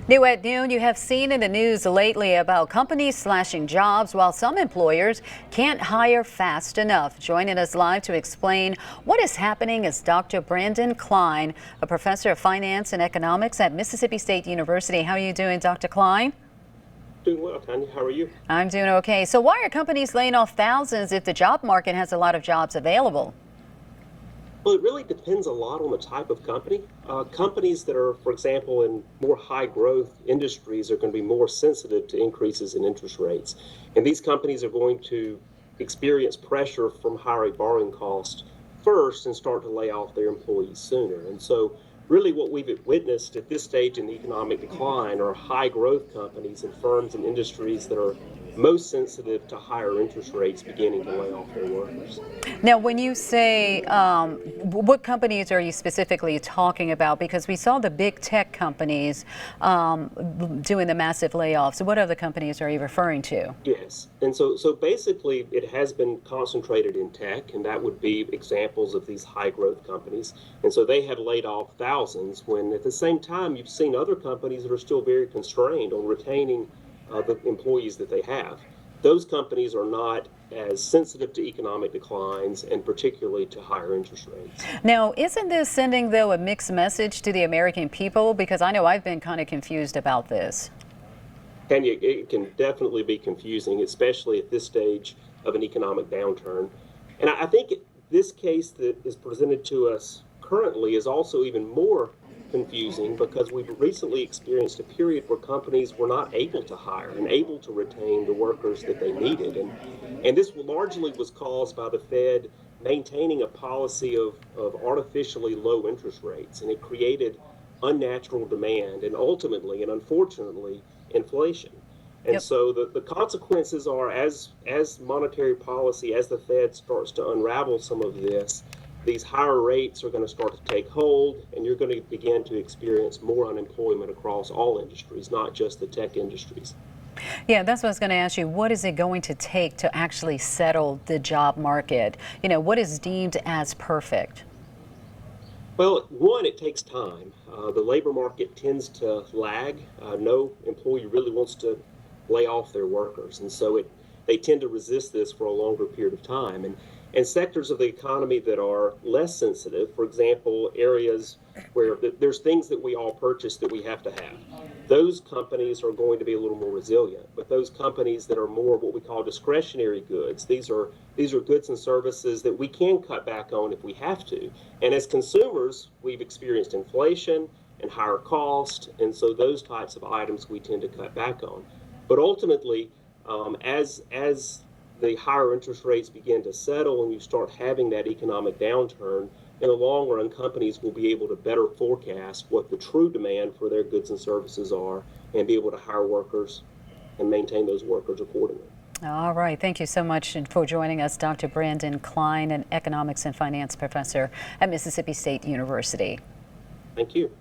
New at noon, you have seen in the news lately about companies slashing jobs while some employers can't hire fast enough. Joining us live to explain what is happening is Dr. Brandon Klein, a professor of finance and economics at Mississippi State University. How are you doing, Dr. Klein? Doing well, Tanya. How are you? I'm doing okay. So why are companies laying off thousands if the job market has a lot of jobs available? Well, it really depends a lot on the type of company. Companies that are, for example, in more high growth industries are going to be more sensitive to increases in interest rates. And these companies are going to experience pressure from higher borrowing costs first and start to lay off their employees sooner. And so really what we've witnessed at this stage in the economic decline are high growth companies and firms and industries that are most sensitive to higher interest rates beginning to lay off their workers. Now, when you say what companies are you specifically talking about? Because we saw the big tech companies doing the massive layoffs. So what other companies are you referring to? Yes, and so basically it has been concentrated in tech, and that would be examples of these high growth companies. And so they have laid off thousands when at the same time you've seen other companies that are still very constrained on retaining the employees that they have. Those companies are not as sensitive to economic declines and particularly to higher interest rates. Now, isn't this sending, though, a mixed message to the American people? Because I know I've been kind of confused about this. And it can definitely be confusing, especially at this stage of an economic downturn. And I think this case that is presented to us currently is also even more confusing because we've recently experienced a period where companies were not able to hire and able to retain the workers that they needed. And this largely was caused by the Fed maintaining a policy of artificially low interest rates, and it created unnatural demand and ultimately and unfortunately inflation. And so the consequences are as monetary policy, as the Fed starts to unravel some of this, these higher rates are going to start to take hold, and you're going to begin to experience more unemployment across all industries, not just the tech industries. Yeah, that's what I was going to ask you. What is it going to take to actually settle the job market? You know, what is deemed as perfect? Well, one, it takes time. The labor market tends to lag. No employee really wants to lay off their workers, and so they tend to resist this for a longer period of time. And sectors of the economy that are less sensitive, for example, areas where there's things that we all purchase that we have to have, those companies are going to be a little more resilient. But those companies that are more what we call discretionary goods, these are goods and services that we can cut back on if we have to. And as consumers, we've experienced inflation and higher cost, and so those types of items we tend to cut back on. But ultimately, as the higher interest rates begin to settle and you start having that economic downturn, in the long run, companies will be able to better forecast what the true demand for their goods and services are and be able to hire workers and maintain those workers accordingly. All right. Thank you so much for joining us, Dr. Brandon Klein, an economics and finance professor at Mississippi State University. Thank you.